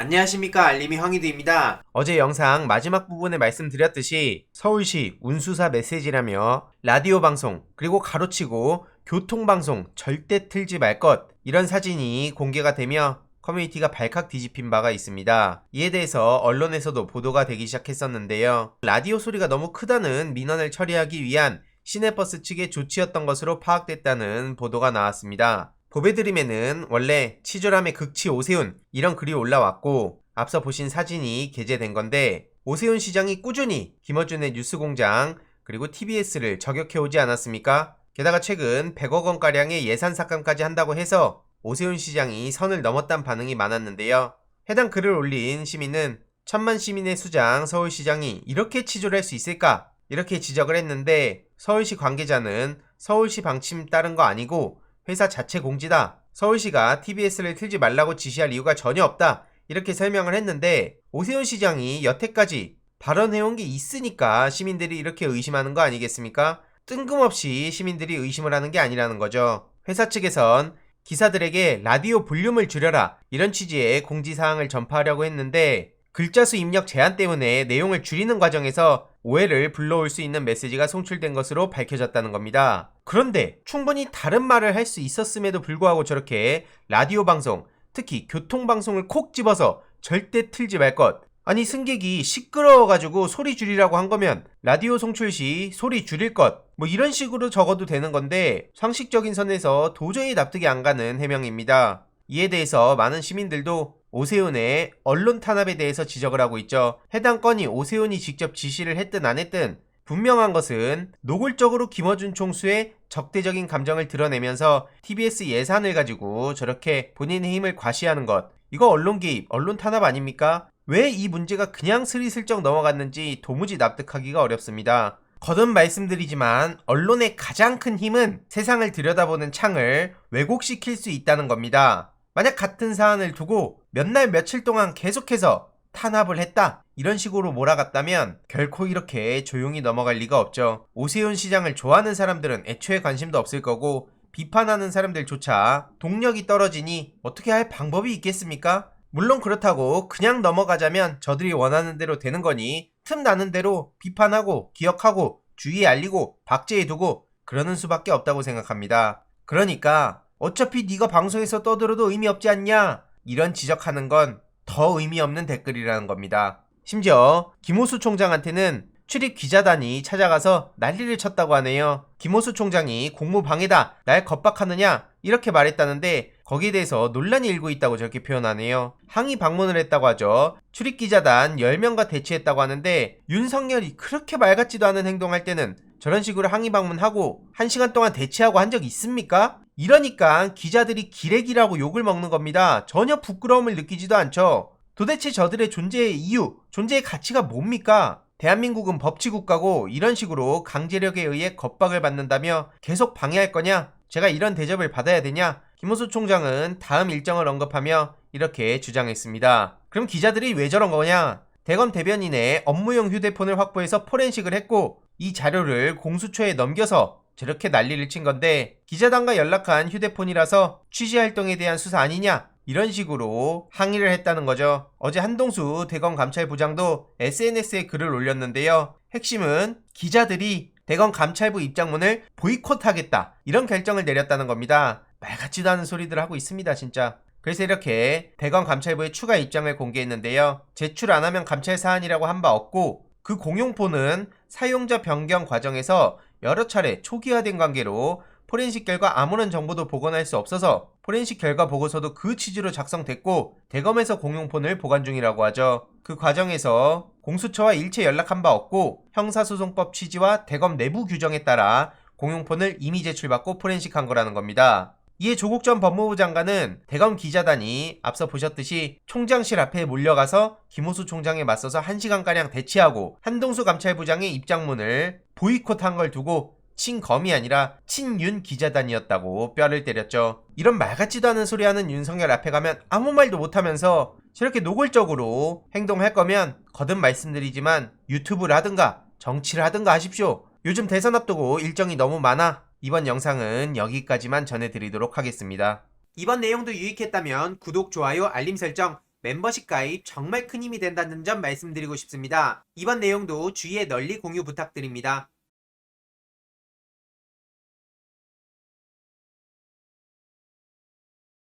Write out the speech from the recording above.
안녕하십니까, 알림이 황희두입니다. 어제 영상 마지막 부분에 말씀드렸듯이 서울시 운수사 메시지라며 라디오 방송 그리고 가로치고 교통방송 절대 틀지 말 것, 이런 사진이 공개가 되며 커뮤니티가 발칵 뒤집힌 바가 있습니다. 이에 대해서 언론에서도 보도가 되기 시작했었는데요. 라디오 소리가 너무 크다는 민원을 처리하기 위한 시내버스 측의 조치였던 것으로 파악됐다는 보도가 나왔습니다. 보배드림에는 원래 치졸함의 극치 오세훈, 이런 글이 올라왔고, 앞서 보신 사진이 게재된 건데, 오세훈 시장이 꾸준히 김어준의 뉴스공장 그리고 TBS를 저격해오지 않았습니까? 게다가 최근 100억 원가량의 예산 삭감까지 한다고 해서 오세훈 시장이 선을 넘었다는 반응이 많았는데요. 해당 글을 올린 시민은 천만 시민의 수장 서울시장이 이렇게 치졸할 수 있을까? 이렇게 지적을 했는데, 서울시 관계자는 서울시 방침 따른 거 아니고 회사 자체 공지다. 서울시가 TBS를 틀지 말라고 지시할 이유가 전혀 없다. 이렇게 설명을 했는데, 오세훈 시장이 여태까지 발언해온 게 있으니까 시민들이 이렇게 의심하는 거 아니겠습니까? 뜬금없이 시민들이 의심을 하는 게 아니라는 거죠. 회사 측에선 기사들에게 라디오 볼륨을 줄여라, 이런 취지의 공지사항을 전파하려고 했는데, 글자 수 입력 제한 때문에 내용을 줄이는 과정에서 오해를 불러올 수 있는 메시지가 송출된 것으로 밝혀졌다는 겁니다. 그런데 충분히 다른 말을 할 수 있었음에도 불구하고 저렇게 라디오 방송, 특히 교통방송을 콕 집어서 절대 틀지 말 것, 아니 승객이 시끄러워가지고 소리 줄이라고 한 거면 라디오 송출 시 소리 줄일 것, 뭐 이런 식으로 적어도 되는 건데, 상식적인 선에서 도저히 납득이 안 가는 해명입니다. 이에 대해서 많은 시민들도 오세훈의 언론 탄압에 대해서 지적을 하고 있죠. 해당 건이 오세훈이 직접 지시를 했든 안 했든 분명한 것은 노골적으로 김어준 총수의 적대적인 감정을 드러내면서 TBS 예산을 가지고 저렇게 본인의 힘을 과시하는 것, 이거 언론 개입, 언론 탄압 아닙니까? 왜 이 문제가 그냥 스리슬쩍 넘어갔는지 도무지 납득하기가 어렵습니다. 거듭 말씀드리지만 언론의 가장 큰 힘은 세상을 들여다보는 창을 왜곡시킬 수 있다는 겁니다. 만약 같은 사안을 두고 몇 날 며칠 동안 계속해서 탄압을 했다, 이런 식으로 몰아갔다면 결코 이렇게 조용히 넘어갈 리가 없죠. 오세훈 시장을 좋아하는 사람들은 애초에 관심도 없을 거고, 비판하는 사람들조차 동력이 떨어지니 어떻게 할 방법이 있겠습니까? 물론 그렇다고 그냥 넘어가자면 저들이 원하는 대로 되는 거니 틈나는 대로 비판하고 기억하고 주위에 알리고 박제해두고 그러는 수밖에 없다고 생각합니다. 그러니까 어차피 네가 방송에서 떠들어도 의미 없지 않냐, 이런 지적하는 건 더 의미 없는 댓글이라는 겁니다. 심지어 김호수 총장한테는 출입 기자단이 찾아가서 난리를 쳤다고 하네요. 김호수 총장이 공무방해다, 날 겁박하느냐, 이렇게 말했다는데 거기에 대해서 논란이 일고 있다고 저렇게 표현하네요. 항의 방문을 했다고 하죠. 출입기자단 10명과 대치했다고 하는데, 윤석열이 그렇게 말 같지도 않은 행동할 때는 저런 식으로 항의 방문하고 1시간 동안 대치하고 한 적 있습니까? 이러니까 기자들이 기레기라고 욕을 먹는 겁니다. 전혀 부끄러움을 느끼지도 않죠. 도대체 저들의 존재의 이유, 존재의 가치가 뭡니까? 대한민국은 법치국가고 이런 식으로 강제력에 의해 겁박을 받는다며 계속 방해할 거냐? 제가 이런 대접을 받아야 되냐? 김호수 총장은 다음 일정을 언급하며 이렇게 주장했습니다. 그럼 기자들이 왜 저런 거냐? 대검 대변인의 업무용 휴대폰을 확보해서 포렌식을 했고, 이 자료를 공수처에 넘겨서 저렇게 난리를 친 건데, 기자단과 연락한 휴대폰이라서 취재활동에 대한 수사 아니냐, 이런 식으로 항의를 했다는 거죠. 어제 한동수 대검 감찰부장도 SNS에 글을 올렸는데요. 핵심은 기자들이 대검 감찰부 입장문을 보이콧하겠다, 이런 결정을 내렸다는 겁니다. 말 같지도 않은 소리들 하고 있습니다, 진짜. 그래서 이렇게 대검 감찰부의 추가 입장을 공개했는데요. 제출 안 하면 감찰 사안이라고 한 바 없고, 그 공용폰은 사용자 변경 과정에서 여러 차례 초기화된 관계로 포렌식 결과 아무런 정보도 복원할 수 없어서 포렌식 결과 보고서도 그 취지로 작성됐고, 대검에서 공용폰을 보관 중이라고 하죠. 그 과정에서 공수처와 일체 연락한 바 없고, 형사소송법 취지와 대검 내부 규정에 따라 공용폰을 이미 제출받고 포렌식한 거라는 겁니다. 이에 조국 전 법무부 장관은 대검 기자단이 앞서 보셨듯이 총장실 앞에 몰려가서 김호수 총장에 맞서서 1시간가량 대치하고 한동수 감찰부장의 입장문을 보이콧한 걸 두고 친검이 아니라 친윤 기자단이었다고 뼈를 때렸죠. 이런 말 같지도 않은 소리 하는 윤석열 앞에 가면 아무 말도 못하면서 저렇게 노골적으로 행동할 거면 거듭 말씀드리지만 유튜브를 하든가 정치를 하든가 하십시오. 요즘 대선 앞두고 일정이 너무 많아. 이번 영상은 여기까지만 전해드리도록 하겠습니다. 이번 내용도 유익했다면 구독, 좋아요, 알림 설정 멤버십 가입 정말 큰 힘이 된다는 점 말씀드리고 싶습니다. 이번 내용도 주위에 널리 공유 부탁드립니다.